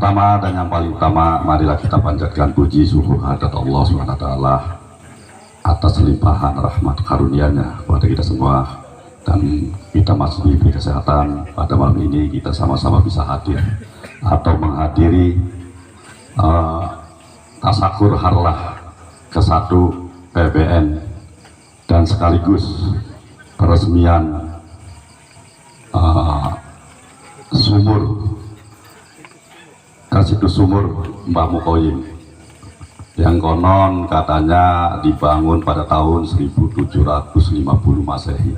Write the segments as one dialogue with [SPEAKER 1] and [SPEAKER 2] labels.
[SPEAKER 1] pertama dan yang paling utama, marilah kita panjatkan puji syukur kehadirat Allah SWT atas limpahan rahmat karunia-Nya kepada kita semua, dan kita masih diberi kesehatan pada malam ini kita sama-sama bisa hadir atau menghadiri tasakur harlah ke-1 PBN dan sekaligus peresmian situs sumur Mbah Mukhoyim yang konon katanya dibangun pada tahun 1750 Masehi.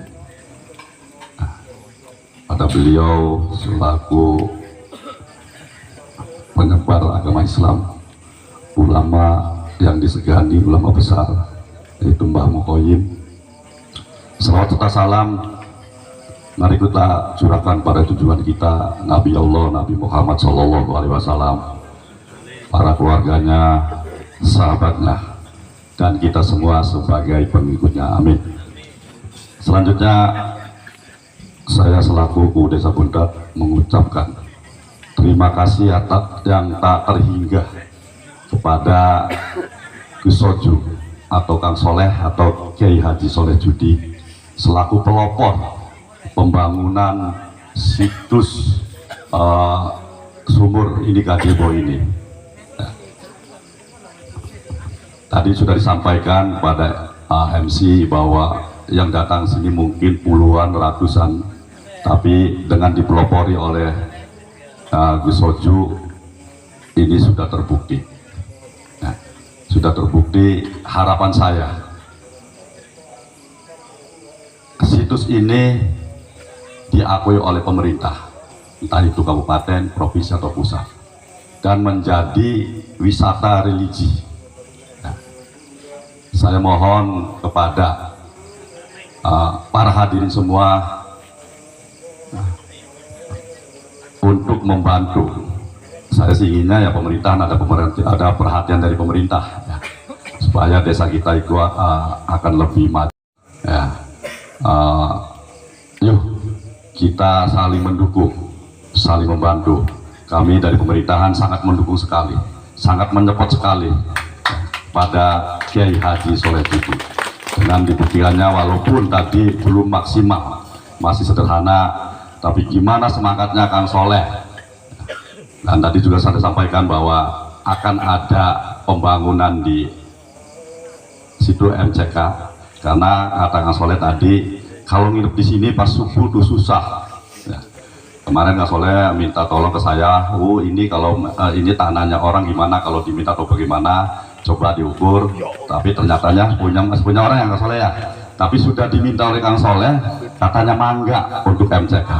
[SPEAKER 1] Pada beliau selaku penyebar agama Islam, ulama yang disegani, ulama besar, yaitu Mbah Mukhoyim. Salawat serta salam mari kita curahkan pada tujuan kita, Nabi Allah, Nabi Muhammad SAW, para keluarganya, sahabatnya, dan kita semua sebagai pengikutnya. Amin. Selanjutnya, saya selaku Guru Desa Buntat mengucapkan terima kasih atas yang tak terhingga kepada Gus Soju atau Kang Soleh atau Kiai Haji Soleh Judi selaku pelopor pembangunan situs sumur ini Gazebo ini. Tadi sudah disampaikan pada MC bahwa yang datang sini mungkin puluhan, ratusan, tapi dengan dipelopori oleh Gus Soju ini sudah terbukti. Nah, sudah terbukti. Harapan saya situs ini diakui oleh pemerintah, entah itu kabupaten, provinsi atau pusat, dan menjadi wisata religi. Nah, saya mohon kepada para hadirin semua untuk membantu. Saya sih inginnya ya pemerintahan ada perhatian dari pemerintah ya, supaya desa kita itu akan lebih maju. Ya. Yuk kita saling mendukung, saling membantu. Kami dari pemerintahan sangat mendukung sekali, sangat menyepot sekali pada Kiai Haji Soleh Judi. Dengan dibuktikannya walaupun tadi belum maksimal, masih sederhana, tapi gimana semangatnya Kang Soleh. Dan tadi juga saya sampaikan bahwa akan ada pembangunan di situ MCK, karena kata Kang Soleh tadi kalau nginep di sini pas subuh tuh susah. Ya. Kemarin Kang Soleh minta tolong ke saya, ini kalau ini tanahnya orang gimana kalau diminta atau bagaimana, coba diukur. Tapi ternyatanya masih punya orang yang Kang Soleh ya. Tapi sudah diminta oleh Kang Soleh, katanya mangga untuk MCK.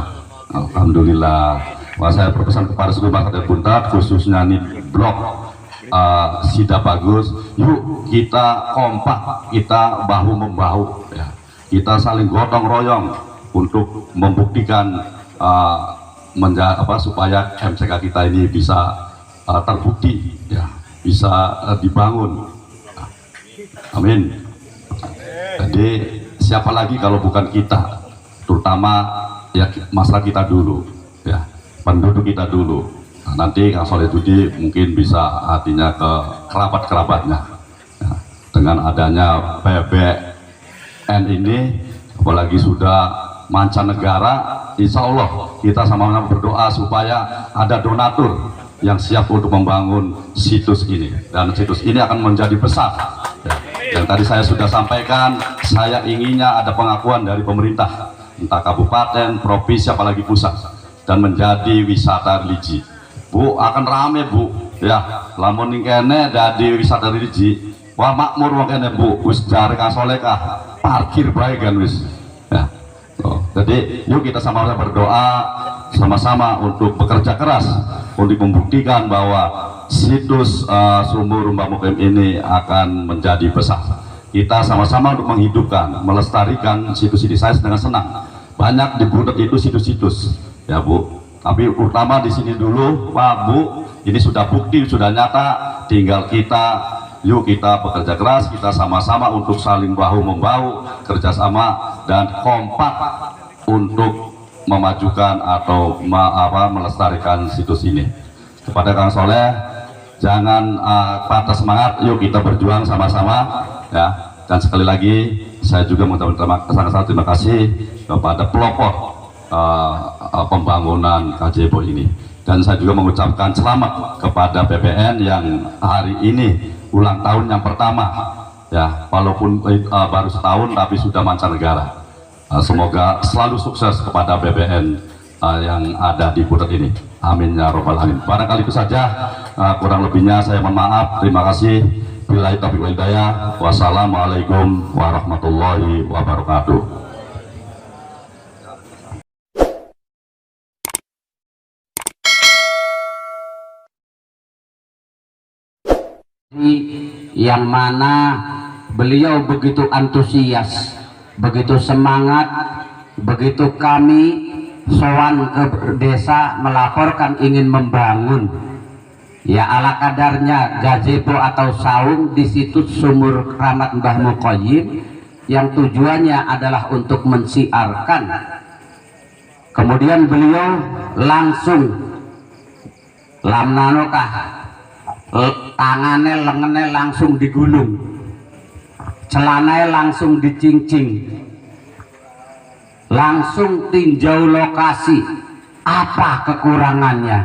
[SPEAKER 1] Alhamdulillah. Wah, saya berpesan kepada seluruh masyarakat Buntat, khususnya nih blok Sida Bagus, yuk kita kompak, kita bahu membahu, ya. Kita saling gotong royong untuk membuktikan supaya MCK kita ini bisa terbukti, ya, bisa dibangun. Amin. Jadi siapa lagi kalau bukan kita, terutama ya masyarakat kita dulu, ya, penduduk kita dulu. Nah, nanti Kang Soleh Judi mungkin bisa artinya ke kerabat-kerabatnya, ya, dengan adanya PBN ini, apalagi sudah mancanegara, insya Allah kita sama-sama berdoa supaya ada donatur yang siap untuk membangun situs ini, dan situs ini akan menjadi besar, ya. Yang tadi saya sudah sampaikan, saya inginnya ada pengakuan dari pemerintah, entah kabupaten, provinsi, apalagi pusat, dan menjadi wisata religi. Bu, akan rame Bu, ya, lamun kene jadi wisata religi, wah makmur wong kene Bu, wis jare Kang Soleh kah parkir baik kan wis, ya. Jadi yuk kita sama-sama berdoa sama-sama untuk bekerja keras untuk membuktikan bahwa situs sumur Mbah Mukhoyim ini akan menjadi besar. Kita sama-sama untuk menghidupkan, melestarikan situs ini. Saya dengan senang banyak di Buntet itu situs-situs, ya Bu, tapi utama di sini dulu Pak Bu, ini sudah bukti, sudah nyata, tinggal kita yuk kita bekerja keras, kita sama-sama untuk saling bahu membahu, kerjasama dan kompak untuk memajukan atau melestarikan situs ini. kepada Kang Soleh, jangan patah semangat, yuk kita berjuang sama-sama ya. Dan sekali lagi saya juga mengucapkan terima kasih kepada pelopor pembangunan gazebo ini, dan saya juga mengucapkan selamat kepada BPN yang hari ini ulang tahun yang pertama ya, walaupun baru setahun tapi sudah mancanegara. Semoga selalu sukses kepada BPN yang ada di Putet ini. Amin ya robbal alamin. Barangkali itu saja, kurang lebihnya saya mohon maaf. Terima kasih. Billahi taufiq wal hidayah. Wassalamualaikum warahmatullahi wabarakatuh.
[SPEAKER 2] Yang mana beliau begitu antusias, begitu semangat, begitu kami sowan ke desa melaporkan ingin membangun ya ala kadarnya gazebo atau saung di situs Sumur Keramat Mbah Muqayyim, yang tujuannya adalah untuk mensiarkan. Kemudian beliau langsung lamnanokah tangannya lengannya langsung digulung, celananya langsung dicincing, langsung tinjau lokasi apa kekurangannya.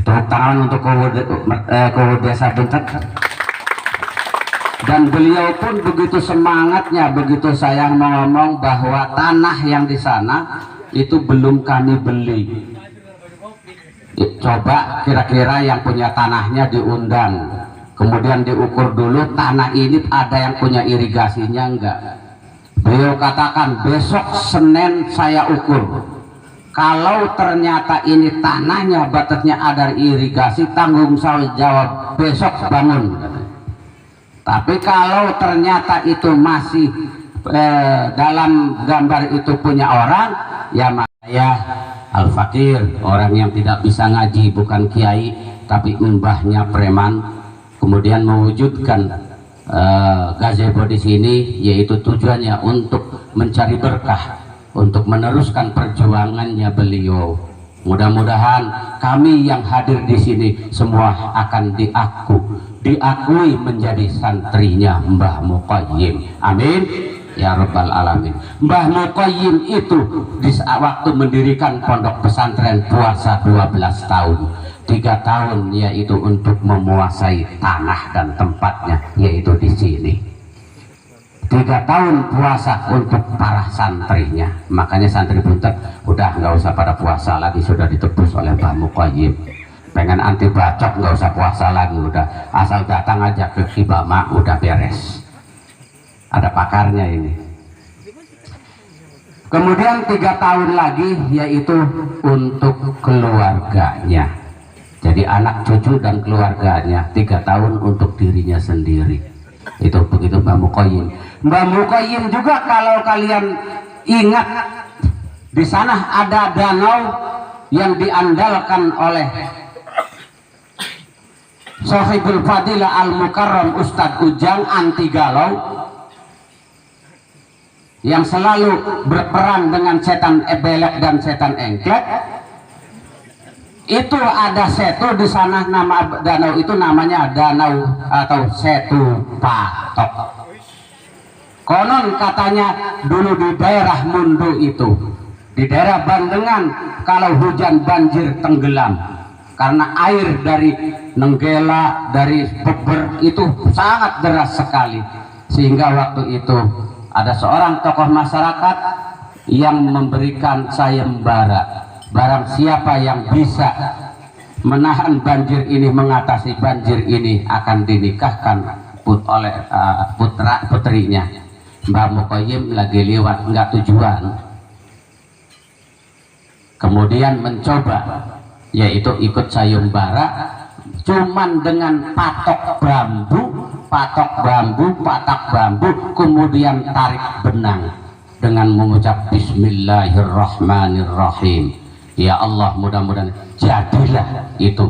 [SPEAKER 2] Tepuk tangan untuk Kowo Desa Buntet. Dan beliau pun begitu semangatnya, begitu sayang ngomong bahwa tanah yang di sana itu belum kami beli. Coba kira-kira yang punya tanahnya diundang, kemudian diukur dulu tanah ini ada yang punya irigasinya enggak. Beliau katakan besok Senin saya ukur, kalau ternyata ini tanahnya batasnya ada irigasi, tanggung jawab besok bangun. Tapi kalau ternyata itu masih dalam gambar itu punya orang, ya saya al-fakir, orang yang tidak bisa ngaji, bukan kiai tapi mbahnya preman, kemudian mewujudkan gazebo di sini, yaitu tujuannya untuk mencari berkah, untuk meneruskan perjuangannya beliau. Mudah-mudahan kami yang hadir di sini semua akan diakui menjadi santrinya Mbah Muqayyim. Amin ya rabbal alamin. Mbah Muqayyim itu di waktu mendirikan pondok pesantren puasa 12 tahun. 3 tahun yaitu untuk memuasai tanah dan tempatnya, yaitu di sini. 3 tahun puasa untuk para santrinya. Makanya santri Buntet udah nggak usah pada puasa lagi, sudah ditebus oleh Mbah Muqayyim. Pengen anti bacok nggak usah puasa lagi, udah asal datang aja ke Kibama udah beres. Ada pakarnya ini. Kemudian 3 tahun lagi yaitu untuk keluarganya. Jadi anak cucu dan keluarganya. 3 tahun untuk dirinya sendiri. Itu begitu Mbah Muqayyim. Mbah Muqayyim juga kalau kalian ingat, di sana ada danau yang diandalkan oleh Sohibul Fadilah Al-Mukarram Ustadz Ujang anti galau, yang selalu berperang dengan setan ebelek dan setan engklek. Itu ada setu di sana, nama danau itu namanya danau atau setu Patok. Konon katanya dulu di daerah Mundu itu, di daerah Bandengan, kalau hujan banjir tenggelam karena air dari Nenggela, dari Beber itu sangat deras sekali, sehingga waktu itu ada seorang tokoh masyarakat yang memberikan sayembara. Barang siapa yang bisa menahan banjir ini, mengatasi banjir ini, akan dinikahkan oleh putrinya. Mbah Muqayyim lagi lewat nggak tujuan, kemudian mencoba yaitu ikut sayembara, cuman dengan patok bambu, kemudian tarik benang dengan mengucap Bismillahirrahmanirrahim. Ya Allah, mudah-mudahan jadilah itu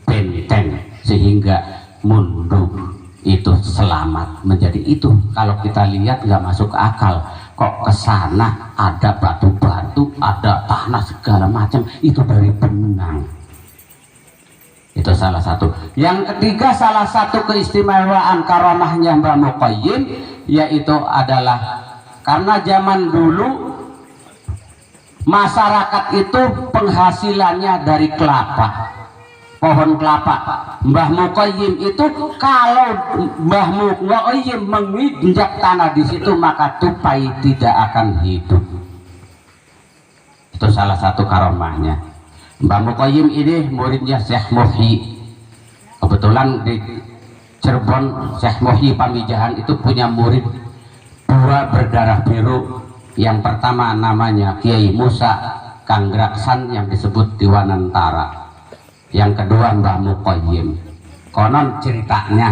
[SPEAKER 2] benteng sehingga Mundu itu selamat menjadi itu. Kalau kita lihat nggak masuk akal, kok kesana ada batu-batu, ada tanah segala macam, itu dari benang. Itu salah satu. Yang ketiga, salah satu keistimewaan karamahnya Mbah Muqayyim yaitu adalah karena zaman dulu masyarakat itu penghasilannya dari kelapa, pohon kelapa. Mbah Muqayyim itu kalau Mbah Muqayyim menginjak tanah di situ maka tupai tidak akan hidup. Itu salah satu karamahnya. Mbah Muqayyim ini muridnya Syekh Muhyi. Kebetulan di Cirebon Syekh Muhyi Pamijahan itu punya murid dua berdarah biru. Yang pertama namanya Kiai Musa Kanggraksan yang disebut Diwanantara. Yang kedua Mbah Muqayyim. Konon ceritanya,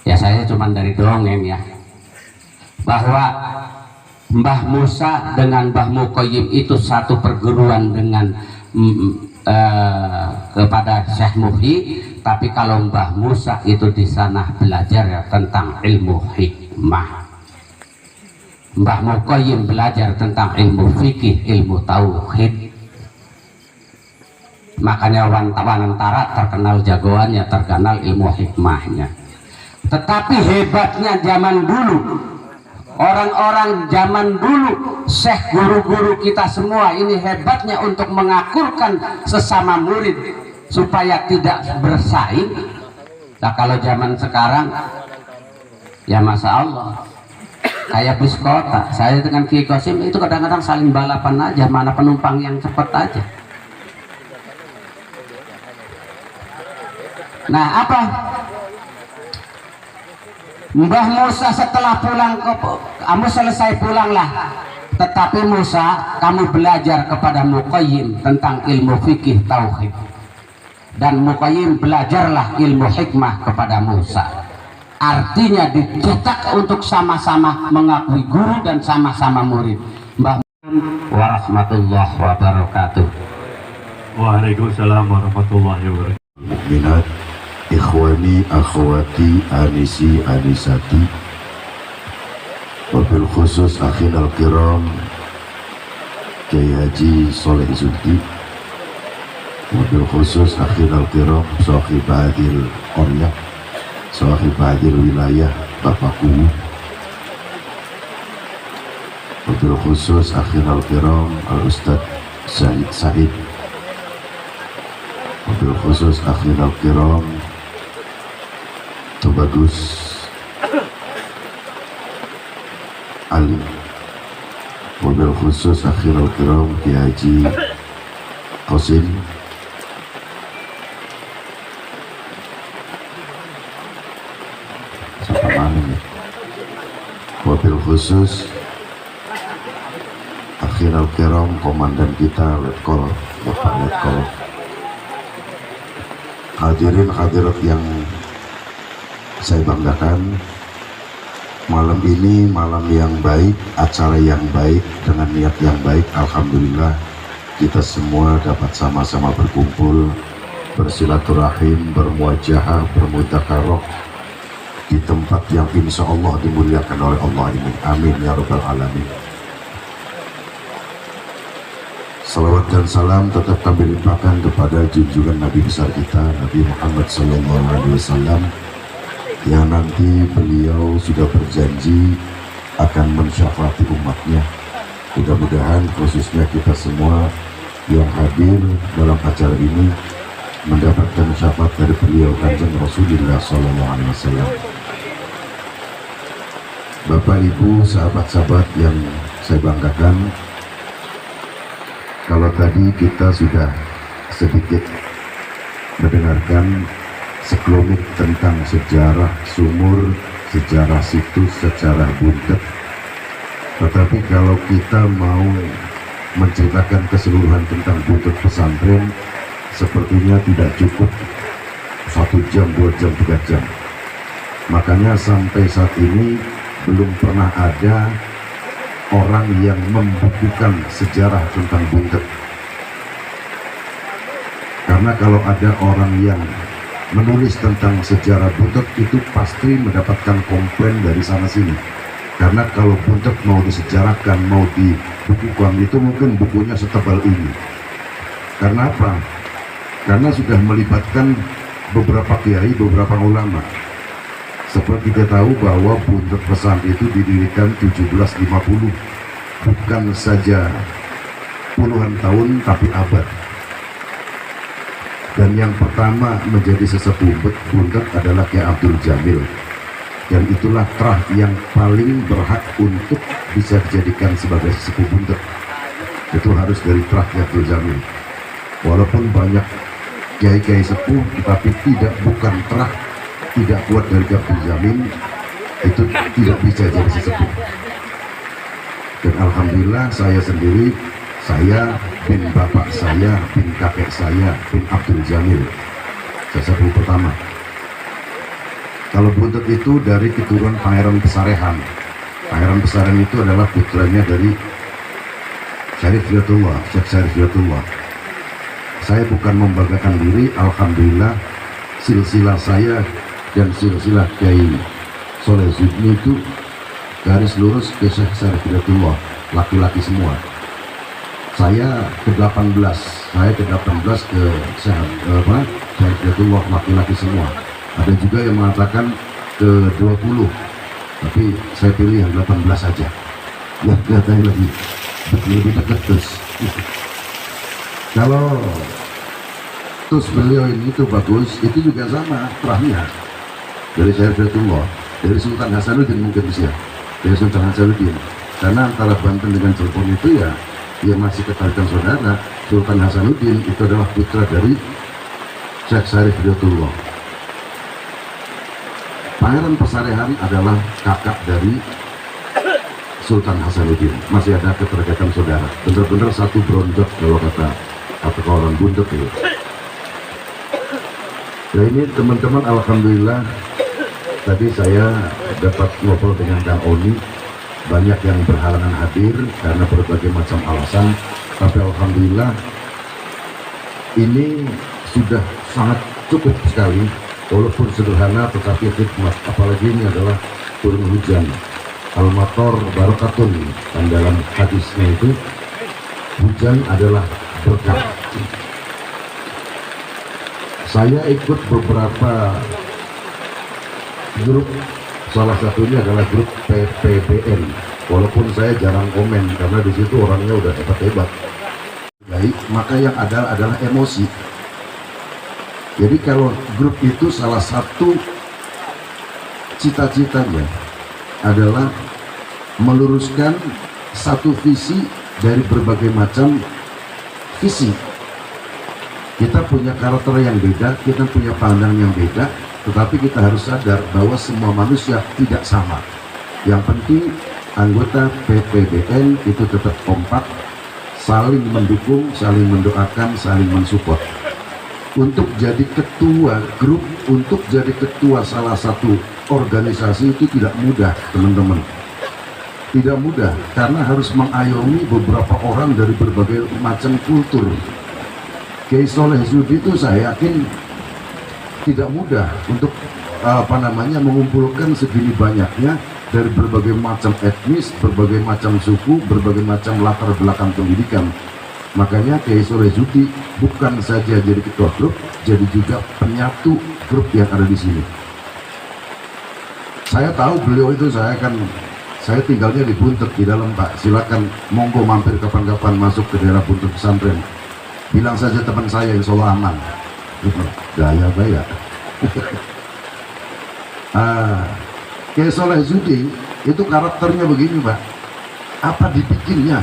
[SPEAKER 2] ya saya cuma dari dongeng ya, bahwa Mbah Musa dengan Mbah Muqayyim itu satu perguruan dengan kepada Syekh Muhyi, tapi kalau Mbah Musa itu di sana belajar ya tentang ilmu hikmah. Mbah Muqayyim belajar tentang ilmu fikih, ilmu tauhid. Makanya Wanantara terkenal jagoannya, terkenal ilmu hikmahnya. Tetapi hebatnya zaman dulu, orang-orang zaman dulu, syekh guru-guru kita semua ini hebatnya untuk mengakurkan sesama murid supaya tidak bersaing. Nah kalau zaman sekarang ya masya Allah kayak bis kota, saya dengan Kiai Qasim itu kadang-kadang saling balapan aja, mana penumpang yang cepat aja. Nah apa? Mbah Musa setelah pulang kamu selesai pulanglah, tetapi Musa kamu belajar kepada Muqayyim tentang ilmu fikih tauhid, dan Muqayyim belajarlah ilmu hikmah kepada Musa. Artinya dicetak untuk sama-sama mengakui guru dan sama-sama murid. Mbah warahmatullahi wabarakatuh.
[SPEAKER 3] Waalaikumsalam warahmatullahi wabarakatuh.
[SPEAKER 4] Mukminat, ikhwani, akhwati, anisi, anisati, wabil khusus akhin al-kiram Kiai Haji Soleh Izzuddin, wabil khusus akhin al-kiram Sohib Adil Qorya, Sohib Adil Wilayah Bapak Kuwu, wabil khusus akhin al-kiram Al-Ustadz Said, wabil khusus akhin al-kiram Tubagus Ali, wabil khusus akhin al-kiram Kiai Haji Qasim, wabil khusus akhin al-kiram komandan kita Letkol Bapak Letkol. Hadirin hadirat yang saya banggakan, malam ini malam yang baik, acara yang baik dengan niat yang baik. Alhamdulillah kita semua dapat sama-sama berkumpul, bersilaturahim, bermuajahah, bermudzakarah di tempat yang insya Allah dimuliakan oleh Allah ini. Amin ya rabbal alamin. Salawat dan salam tetap kami limpahkan kepada junjungan Nabi besar kita, Nabi Muhammad SAW, yang nanti beliau sudah berjanji akan mensyafaati umatnya. Mudah-mudahan khususnya kita semua yang hadir dalam acara ini mendapatkan syafaat dari beliau Kanjeng Rasulullah SAW. Bapak Ibu, sahabat-sahabat yang saya banggakan, kalau tadi kita sudah sedikit mendengarkan sekelumit tentang sejarah sumur, sejarah situs, sejarah buntet, tetapi kalau kita mau menceritakan keseluruhan tentang buntet pesantren, sepertinya tidak cukup 1 jam, 2 jam, 3 jam. Makanya sampai saat ini belum pernah ada orang yang membukukan sejarah tentang buntet. Karena kalau ada orang yang menulis tentang sejarah buntet, itu pasti mendapatkan komplain dari sana sini. Karena kalau buntet mau disejarahkan, mau dibukukan, itu mungkin bukunya setebal ini. Karena apa? Karena sudah melibatkan beberapa kiai, beberapa ulama. Seperti kita tahu bahwa Buntet Pesantren itu didirikan 1750, bukan saja puluhan tahun tapi abad. Dan yang pertama menjadi sesepuh Buntet adalah Kiai Abdul Jamil, dan itulah terah yang paling berhak untuk bisa dijadikan sebagai sesepuh Buntet. Itu harus dari terah Kiai Abdul Jamil. Walaupun banyak kiai-kiai sepuh, tetapi bukan terah, tidak kuat dari Kiai Abdul Jamil, itu tidak bisa jadi sesepuh. Dan alhamdulillah saya sendiri, saya bin bapak saya, bin kakek saya, bin Abdul Jamil, sesepuh pertama. Kalau Buntet itu dari keturunan Pangeran Pesarehan. Pangeran Pesarehan itu adalah putranya dari Syarif Hidayatullah, Syekh Syarif Hidayatullah. Saya bukan membanggakan diri, alhamdulillah silsilah saya dan silsilah Kiai Soleh Zidni itu garis lurus ke Syekh Syarif Hidayatullah, laki-laki semua. Saya ke-18 ke Syekh Hidayatullah, laki-laki semua. Ada juga yang mengatakan ke-20, tapi saya pilih yang 18 saja. Ya, kelihatannya lebih dekat terus. Kalau terus beliau ini itu bagus, itu juga sama terahnya dari Syekh Hidayatullah, dari Sultan Hasanuddin mungkin bisa, dari Sultan Hasanuddin. Karena antara Banten dengan Cirebon itu ya masih ketarikan saudara. Sultan Hasanuddin itu adalah putra dari Syekh Syarif Hidayatullah. Pangeran Pesarehan adalah kakak dari Sultan Hasanuddin. Masih ada keterkaitan saudara, benar-benar satu bronjot kalau kata orang Buntet itu. Nah ini teman-teman, alhamdulillah tadi saya dapat ngobrol dengan Kang Oni. Banyak yang berhalangan hadir karena berbagai macam alasan, tapi alhamdulillah ini sudah sangat cukup sekali, walaupun sederhana tetapi hikmat. Apalagi ini adalah turun hujan, al-mator barakatun, dan dalam hadisnya itu hujan adalah berkah. Saya ikut beberapa grup, salah satunya adalah grup PPBN. Walaupun saya jarang komen karena di situ orangnya udah hebat-hebat. Baik, maka yang ada adalah emosi. Jadi kalau grup itu salah satu cita-citanya adalah meluruskan satu visi dari berbagai macam visi. Kita punya karakter yang beda, kita punya pandangan yang beda, tetapi kita harus sadar bahwa semua manusia tidak sama. Yang penting anggota PPBN itu tetap kompak, saling mendukung, saling mendoakan, saling mensupport. Untuk jadi ketua grup, untuk jadi ketua salah satu organisasi itu tidak mudah, teman-teman. Tidak mudah, karena harus mengayomi beberapa orang dari berbagai macam kultur. Kiai Soleh Zudi itu saya yakin tidak mudah untuk mengumpulkan segini banyaknya dari berbagai macam etnis, berbagai macam suku, berbagai macam latar belakang pendidikan. Makanya Kiai Soleh Zudi bukan saja jadi ketua grup, jadi juga penyatu grup yang ada di sini. Saya tahu beliau itu, saya tinggalnya di Buntet di dalam, Pak. Silakan monggo mampir kapan-kapan masuk ke daerah Buntet Pesantren. Bilang saja teman saya, insya Allah aman. Gaya-gaya. Kiai Soleh Zudi itu karakternya begini, Pak. Apa dibikinnya?